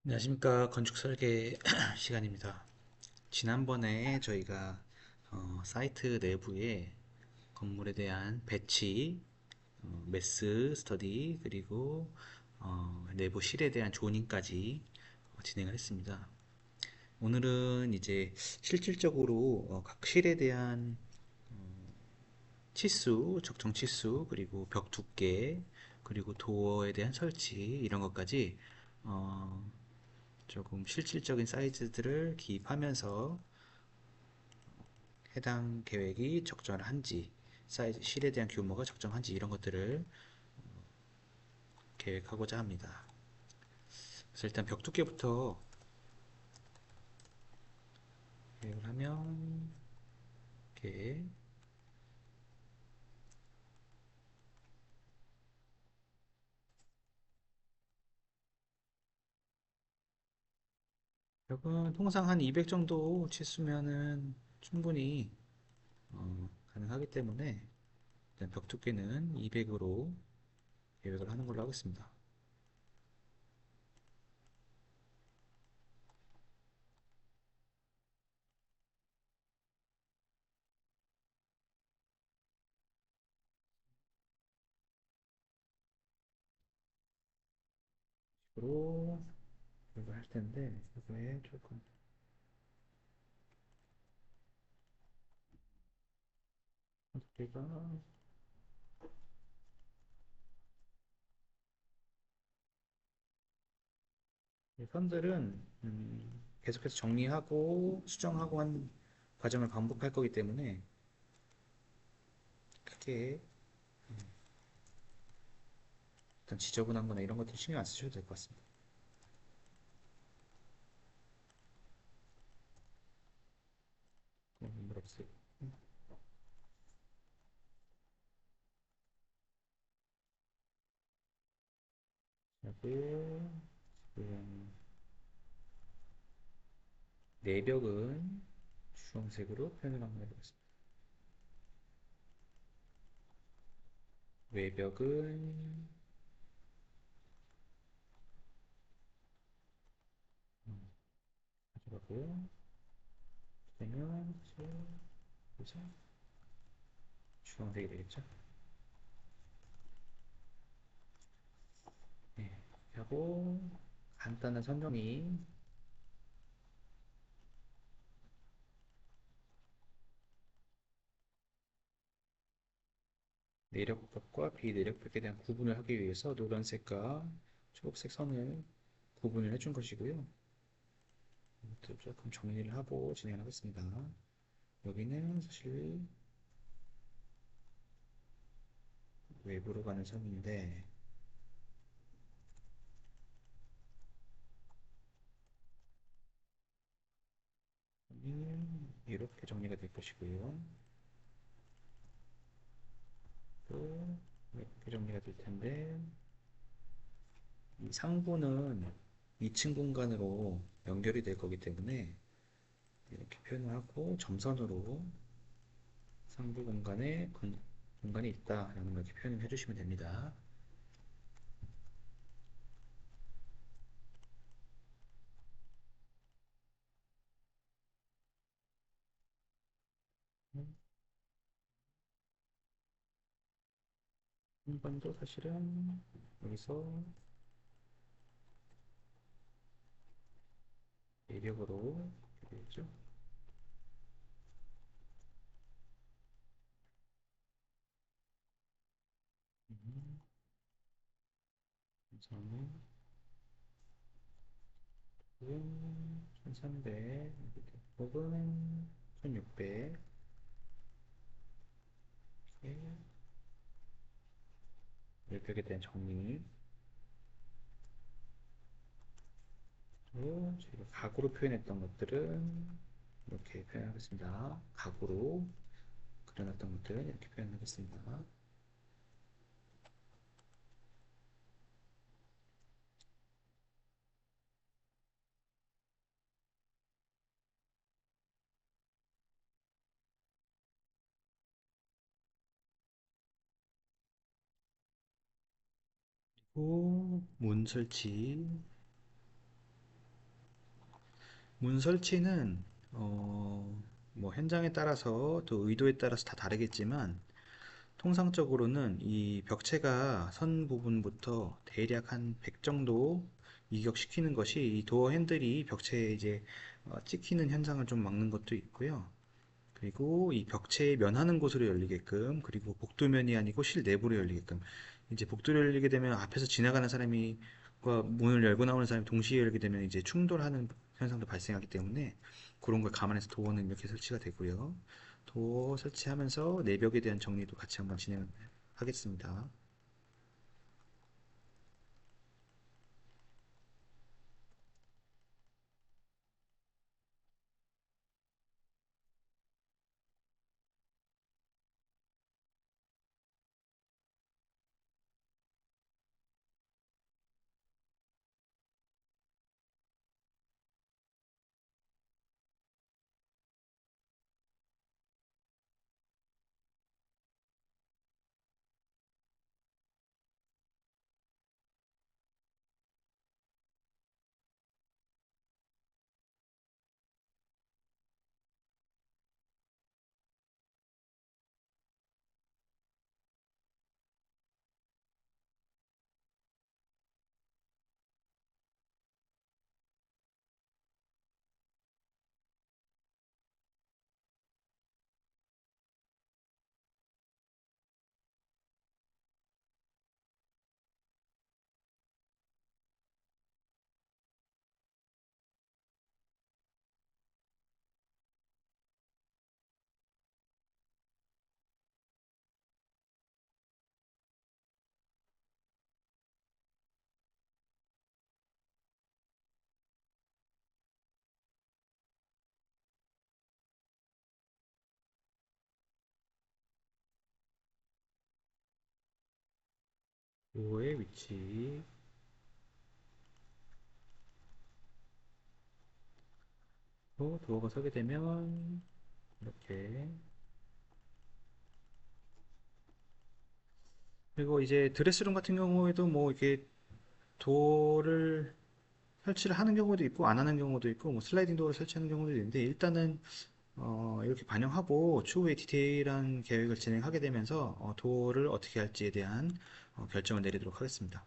안녕하십니까. 건축 설계 시간입니다. 지난번에 저희가 사이트 내부에 건물에 대한 배치, 매스 스터디, 그리고 내부 실에 대한 조닝까지 진행을 했습니다. 오늘은 이제 실질적으로 각 실에 대한 치수, 적정 치수, 그리고 벽 두께, 그리고 도어에 대한 설치, 이런 것까지 어, 조금 실질적인 사이즈들을 기입하면서 해당 계획이 적절한지, 사이즈, 실에 대한 규모가 적정한지 이런 것들을 계획하고자 합니다. 그래서 일단 벽 두께부터 계획을 하면 이렇게 벽은 통상 한 200 정도 치수면은 충분히 가능하기 때문에 일단 벽 두께는 200으로 계획을 하는 걸로 하겠습니다. 으로 계획을 할 텐데 이거에 조금 두께가 선들은 계속해서 정리하고 수정하고 한 과정을 반복할 거기 때문에 크게 어떤 지저분한 거나 이런 것들 신경 안 쓰셔도 될 것 같습니다. 물 없어요. 하고 지금 내벽은 주황색으로 표현을 한번 해보겠습니다. 외벽은 가져가고요. 그러면 사실 그죠? 주황색이 되겠죠? 네. 하고 간단한 선정이 내력벽과 비내력벽에 대한 구분을 하기 위해서 노란색과 초록색 선을 구분을 해준 것이고요. 이것도 조금 정리를 하고 진행하겠습니다. 여기는 사실 외부로 가는 선인데 여기는 이렇게 정리가 될 것이고요. 또 이렇게 정리가 될 텐데 이 상부는 2층 공간으로 연결이 될 거기 때문에 이렇게 표현을 하고 점선으로 상부 공간에 공간이 있다라는 걸 이렇게 표현을 해주시면 됩니다. 공간도 사실은 여기서 내력으로 되겠죠. 음, 우선은 1300 혹은 1600 이렇게 외벽에 대한 정리. 그리고 저희가 가구로 표현했던 것들은 이렇게 표현하겠습니다. 가구로 그려놨던 것들은 이렇게 표현하겠습니다. 그리고 문 설치. 문 설치는 뭐 현장에 따라서 또 의도에 따라서 다 다르겠지만 통상적으로는 이 벽체가 선 부분부터 대략 한 100 정도 이격시키는 것이 이 도어 핸들이 벽체에 이제 찍히는 현상을 좀 막는 것도 있고요. 그리고 이 벽체에 면하는 곳으로 열리게끔, 그리고 복도면이 아니고 실내부로 열리게끔. 이제 복도로 열리게 되면 앞에서 지나가는 사람이 과 문을 열고 나오는 사람이 동시에 열게 되면 이제 충돌하는 현상도 발생하기 때문에 그런 걸 감안해서 도어는 이렇게 설치가 되고요. 도어 설치하면서 내벽에 대한 정리도 같이 한번 진행하겠습니다. 도어의 위치, 또 도어가 서게 되면 이렇게. 그리고 이제 드레스룸 같은 경우에도 뭐 이렇게 도어를 설치를 하는 경우도 있고 안 하는 경우도 있고 뭐 슬라이딩 도어를 설치하는 경우도 있는데, 일단은 이렇게 반영하고 추후에 디테일한 계획을 진행하게 되면서 도어를 어떻게 할지에 대한 결정을 내리도록 하겠습니다.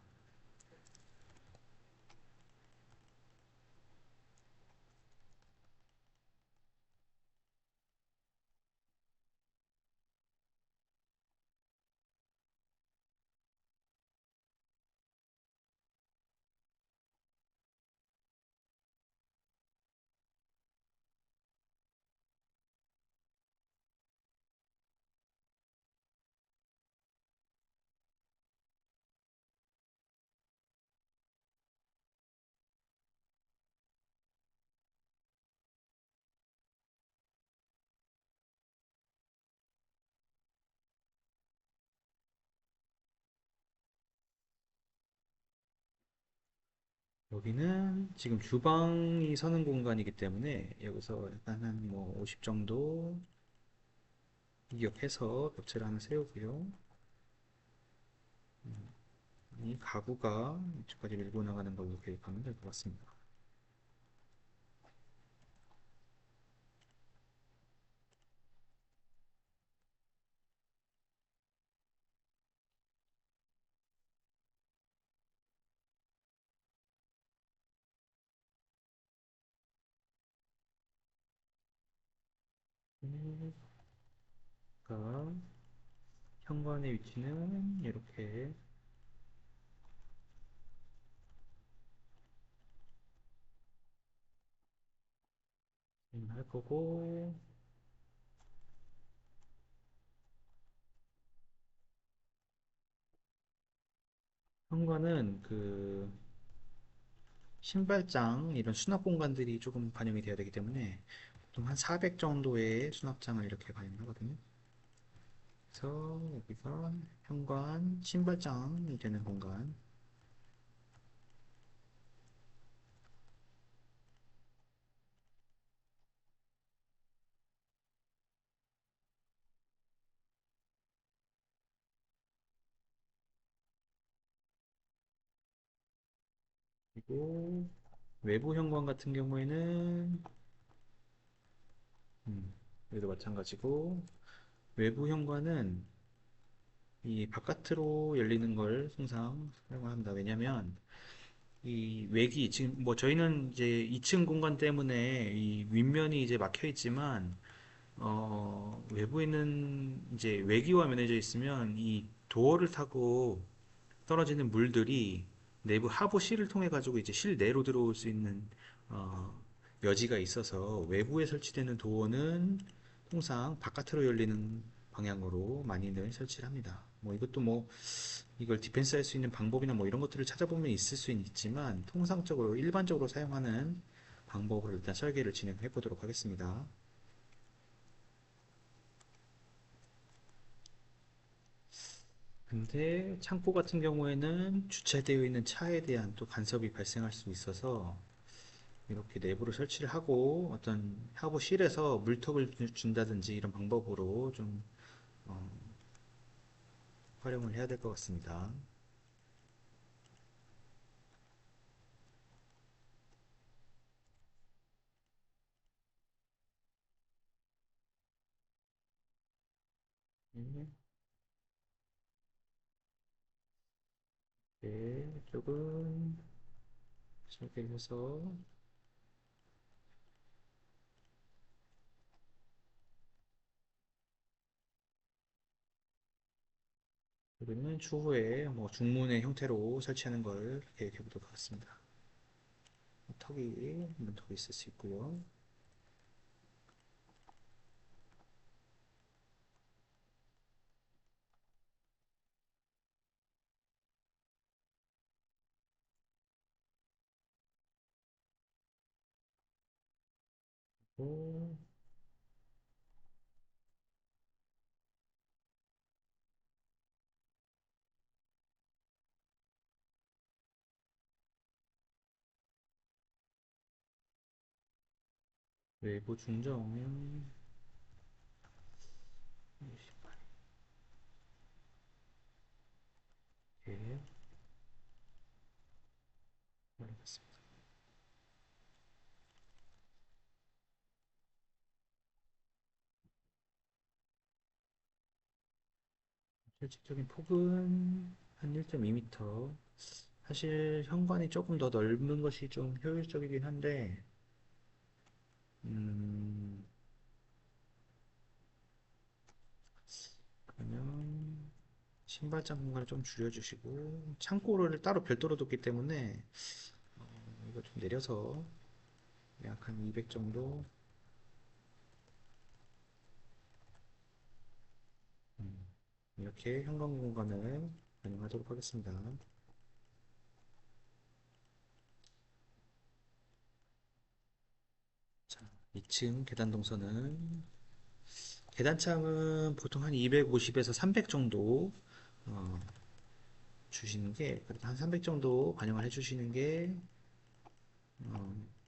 여기는 지금 주방이 서는 공간이기 때문에 여기서 약간 한 뭐 50 정도 기억해서 벽체를 하나 세우고요. 이 가구가 이쪽까지 밀고 나가는 걸로 계획하면 될 것 같습니다. 그러니까 현관의 위치는 이렇게 할 거고, 현관은 그 신발장 이런 수납 공간들이 조금 반영이 돼야 되기 때문에 보통 한 400 정도의 수납장을 이렇게 반영하거든요. 그래서 여기가 현관 신발장이 되는 공간, 그리고 외부 현관 같은 경우에는 여기도 마찬가지고 외부 현관은 이 바깥으로 열리는 걸 항상 사용합니다. 왜냐면 이 외기 지금 뭐 저희는 이제 2층 공간 때문에 이 윗면이 이제 막혀 있지만 외부에는 이제 외기와 면해져 있으면 이 도어를 타고 떨어지는 물들이 내부 하부 실을 통해 가지고 이제 실내로 들어올 수 있는 어, 여지가 있어서 외부에 설치되는 도어는 통상 바깥으로 열리는 방향으로 많이들 설치를 합니다. 뭐 이것도 뭐 이걸 디펜스 할 수 있는 방법이나 뭐 이런 것들을 찾아보면 있을 수는 있지만 통상적으로 일반적으로 사용하는 방법으로 일단 설계를 진행해 보도록 하겠습니다. 근데 창고 같은 경우에는 주차되어 있는 차에 대한 또 간섭이 발생할 수 있어서 이렇게 내부를 설치를 하고 어떤 하부실에서 물턱을 준다든지 이런 방법으로 좀 어, 활용을 해야 될 것 같습니다. 네, 네, 조금 설계를 해서 그러면 추후에 뭐 중문의 형태로 설치하는 걸 계획해 보도록 하겠습니다. 턱이 문턱이 있을 수 있고요. 또 외부 중정 이렇게 올리겠습니다. 실질적인 폭은 한 1.2m. 사실 현관이 조금 더 넓은 것이 좀 효율적이긴 한데, 음, 그러면 신발장 공간을 좀 줄여주시고, 창고를 따로 별도로 뒀기 때문에, 이거 좀 내려서 약 한 200 정도, 음, 이렇게 현관 공간을 반영하도록 하겠습니다. 자, 2층 계단 동선은, 계단창은 보통 한 250에서 300 정도, 어, 주시는 게, 그래도 한 300 정도 반영을 해주시는 게,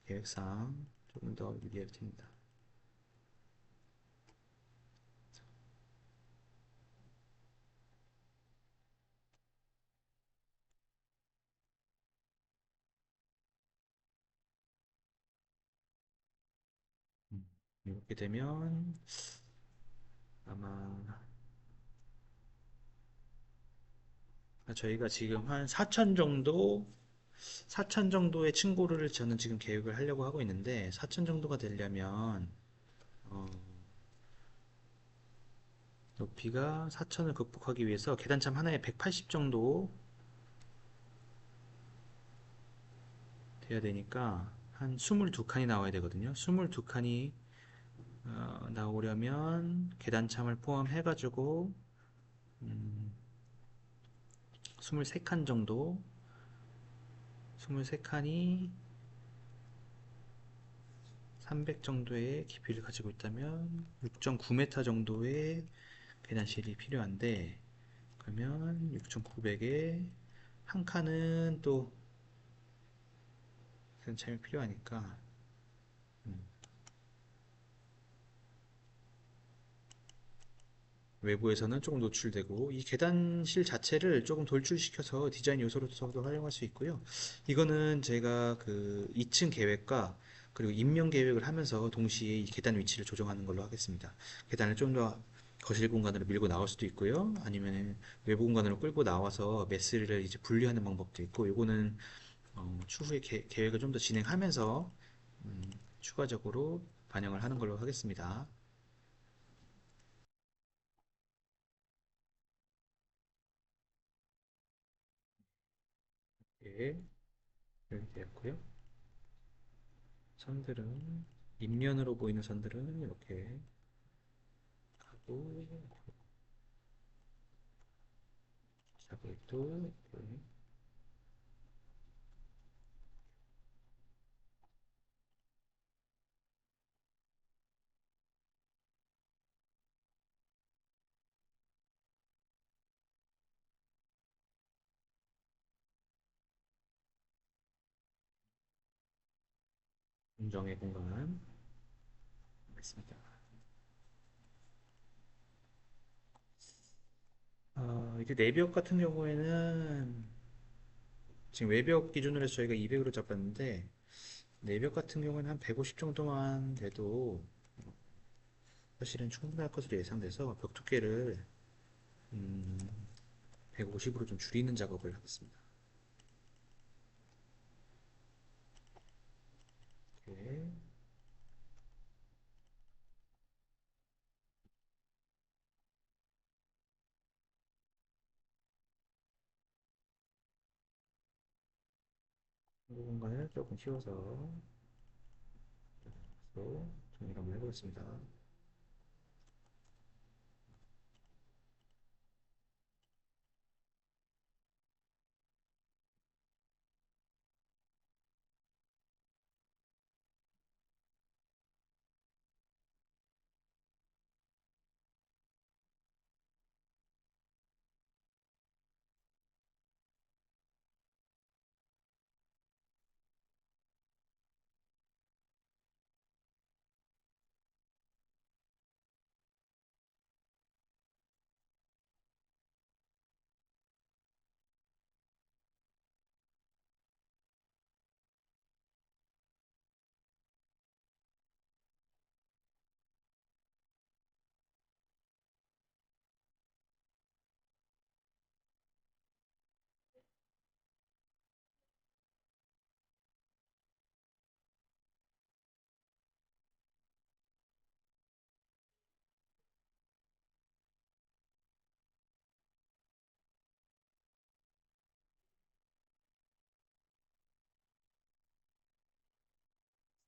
계획상 조금 더 유리할 텐니다. 음, 이렇게 되면 아마 저희가 지금 한 4천 정도, 4천 정도의 층고를 저는 지금 계획을 하려고 하고 있는데 4천 정도가 되려면 어, 높이가 4천을 극복하기 위해서 계단참 하나에 180 정도 돼야 되니까 한 22칸이 나와야 되거든요. 22칸이 나오려면 계단참을 포함해가지고 23칸 정도, 23칸이 300 정도의 깊이를 가지고 있다면 6.9m 정도의 계단실이 필요한데, 그러면 6.900에 한 칸은 또 계단참이 필요하니까 음, 외부에서는 조금 노출되고 이 계단실 자체를 조금 돌출시켜서 디자인 요소로서도 활용할 수 있고요. 이거는 제가 그 2층 계획과 그리고 임명 계획을 하면서 동시에 이 계단 위치를 조정하는 걸로 하겠습니다. 계단을 좀 더 거실 공간으로 밀고 나올 수도 있고요. 아니면 외부 공간으로 끌고 나와서 메스를 이제 분리하는 방법도 있고, 요거는 추후에 계획을 좀 더 진행하면서 음, 추가적으로 반영을 하는 걸로 하겠습니다. 예, 이렇게 되었고요. 선들은 인면으로 보이는 선들은 이렇게 하고 샤브도 이렇게. 공정의 공간 있습니다. 이제 내벽 같은 경우에는 지금 외벽 기준으로 해서 저희가 200으로 잡았는데 내벽 같은 경우에는 한 150 정도만 돼도 사실은 충분할 것으로 예상돼서 벽 두께를 음, 150으로 좀 줄이는 작업을 하겠습니다. 이렇게 이 공간을 조금 키워서 정리를 한번 해보겠습니다.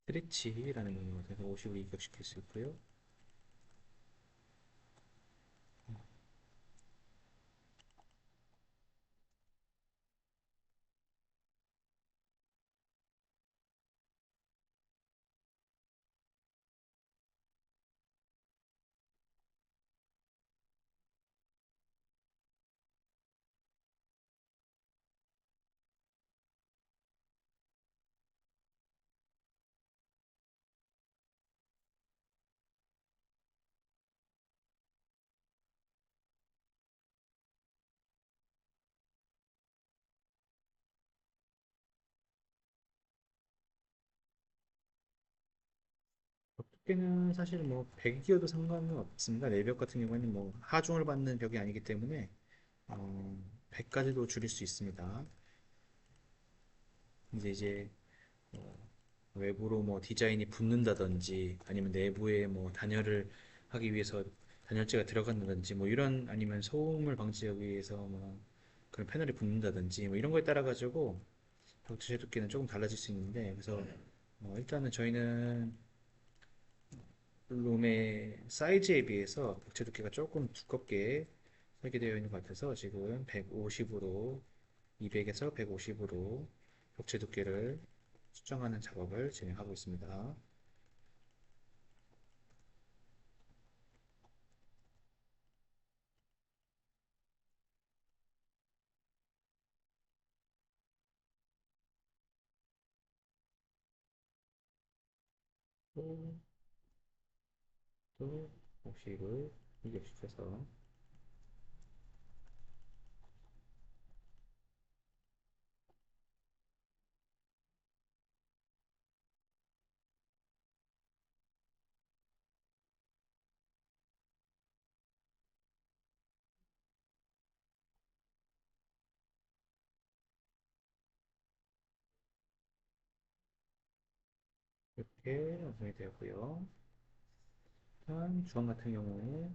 스트레치라는 명령을 통해서 50을 입력시킬 수 있고요. 두께는 사실 뭐 100이어도 상관은 없습니다. 내벽 같은 경우에는 뭐 하중을 받는 벽이 아니기 때문에 100까지도 줄일 수 있습니다. 이제 외부로 뭐 디자인이 붙는다든지 아니면 내부에 뭐 단열을 하기 위해서 단열재가 들어간다든지 뭐 이런 아니면 소음을 방지하기 위해서 뭐 그런 패널이 붙는다든지 뭐 이런 거에 따라 가지고 벽체 두께는 조금 달라질 수 있는데 그래서 일단은 저희는 룸의 사이즈에 비해서 벽체 두께가 조금 두껍게 설계되어 있는 것 같아서 지금 150으로 200에서 150으로 벽체 두께를 수정하는 작업을 진행하고 있습니다. 또 50을 입력시켜서 이렇게 완성이 되었고요. 한 주방 같은 경우에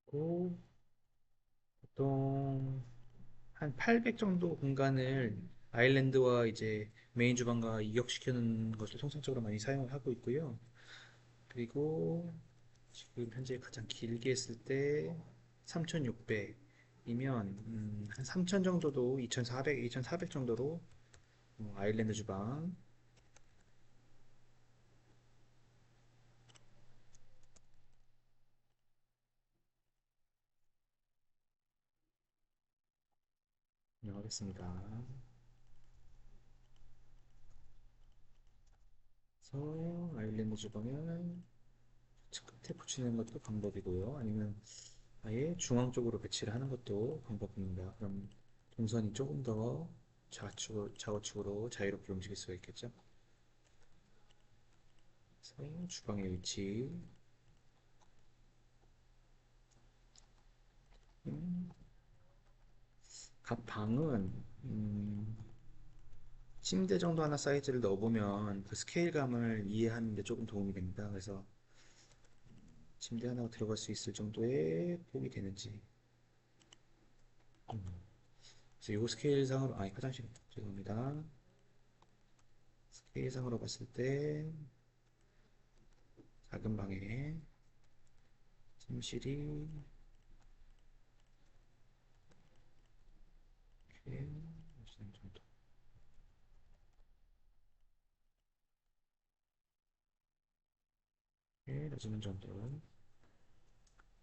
고 보통 한 800 정도 공간을 아일랜드와 이제 메인 주방과 이격시키는 것을 통상적으로 많이 사용을 하고 있고요. 그리고 지금 현재 가장 길게 했을 때 3600이면 한 3000 정도도 2400 정도로 아일랜드 주방 운영하겠습니다. 그래서 아일랜드 주방은 끝에 붙이는 것도 방법이고요. 아니면 아예 중앙 쪽으로 배치를 하는 것도 방법입니다. 그럼 동선이 조금 더 좌우측으로 자유롭게 움직일 수가 있겠죠. 그래서 주방의 위치, 음, 각 방은 침대 정도 하나 사이즈를 넣어보면 그 스케일감을 이해하는 데 조금 도움이 됩니다. 그래서 침대 하나가 들어갈 수 있을 정도의 폭이 되는지. 음, 그래서 이 스케일상으로, 아니, 화장실, 죄송합니다. 스케일상으로 봤을 때 작은 방에 침실이 이렇게 몇시는 정도. 이렇게 넣어주는 정도.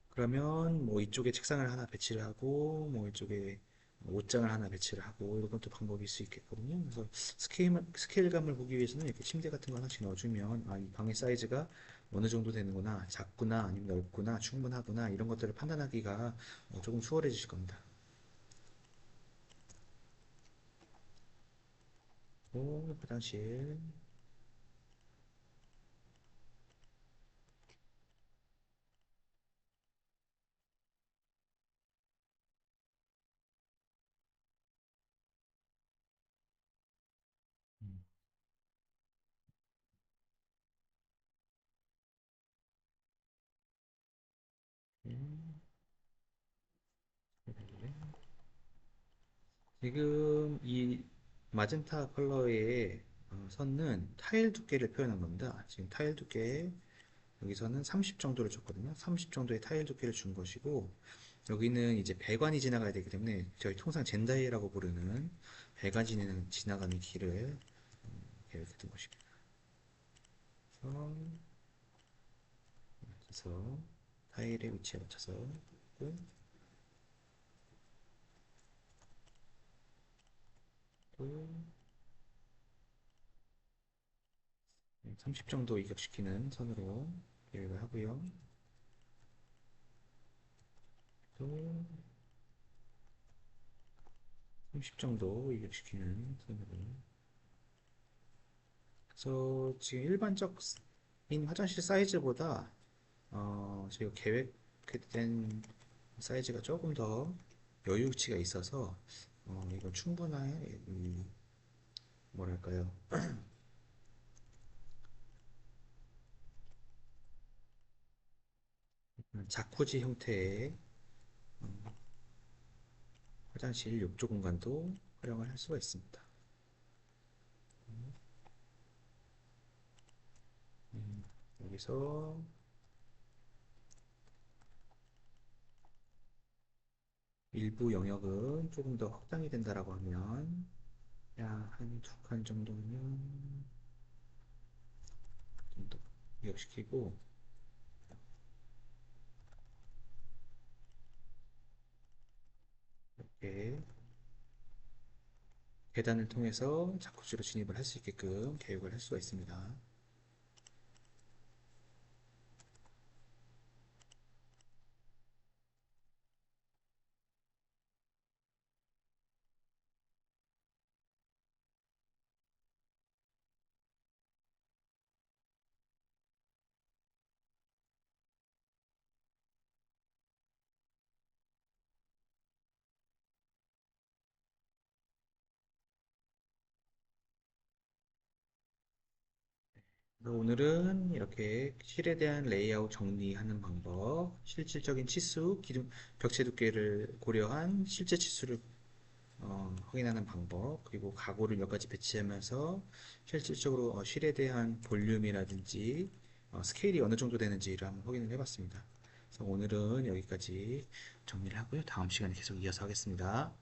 그러면 뭐 이쪽에 책상을 하나 배치를 하고 뭐 이쪽에 옷장을 하나 배치를 하고 이런 것도 방법일 수 있겠거든요. 그래서 스케일감을 보기 위해서는 이렇게 침대 같은 거 하나씩 넣어주면 아, 이 방의 사이즈가 어느 정도 되는구나, 작구나, 아니면 넓구나, 충분하구나 이런 것들을 판단하기가 조금 수월해지실 겁니다. 오, 화장실. 음, 음, 지금 이 마젠타 컬러의 선은 타일 두께를 표현한 겁니다. 지금 타일 두께 여기서는 30 정도를 줬거든요. 30 정도의 타일 두께를 준 것이고 여기는 이제 배관이 지나가야 되기 때문에 저희 통상 젠다이라고 부르는 배관이 지나가는 길을 계획해 둔 것입니다. 그래서 타일의 위치에 맞춰서 또 30 정도 이격시키는 선으로 계획을 하고요. 또 30 정도 이격시키는 선으로. 그래서 지금 일반적인 화장실 사이즈보다 저희가 계획된 사이즈가 조금 더 여유치가 있어서 이건 충분한 뭐랄까요, 자쿠지 형태의 화장실 욕조 공간도 활용을 할 수가 있습니다. 여기서 일부 영역은 조금 더 확장이 된다라고 하면 약 한 두 칸 정도면 좀 더 이역시키고 계단을 통해서 자쿠지로 진입을 할 수 있게끔 계획을 할 수가 있습니다. 오늘은 이렇게 실에 대한 레이아웃 정리하는 방법, 실질적인 치수, 기둥, 벽체 두께를 고려한 실제 치수를 확인하는 방법, 그리고 가구를 몇 가지 배치하면서 실질적으로 실에 대한 볼륨이라든지 스케일이 어느 정도 되는지를 한번 확인을 해봤습니다. 그래서 오늘은 여기까지 정리를 하고요. 다음 시간에 계속 이어서 하겠습니다.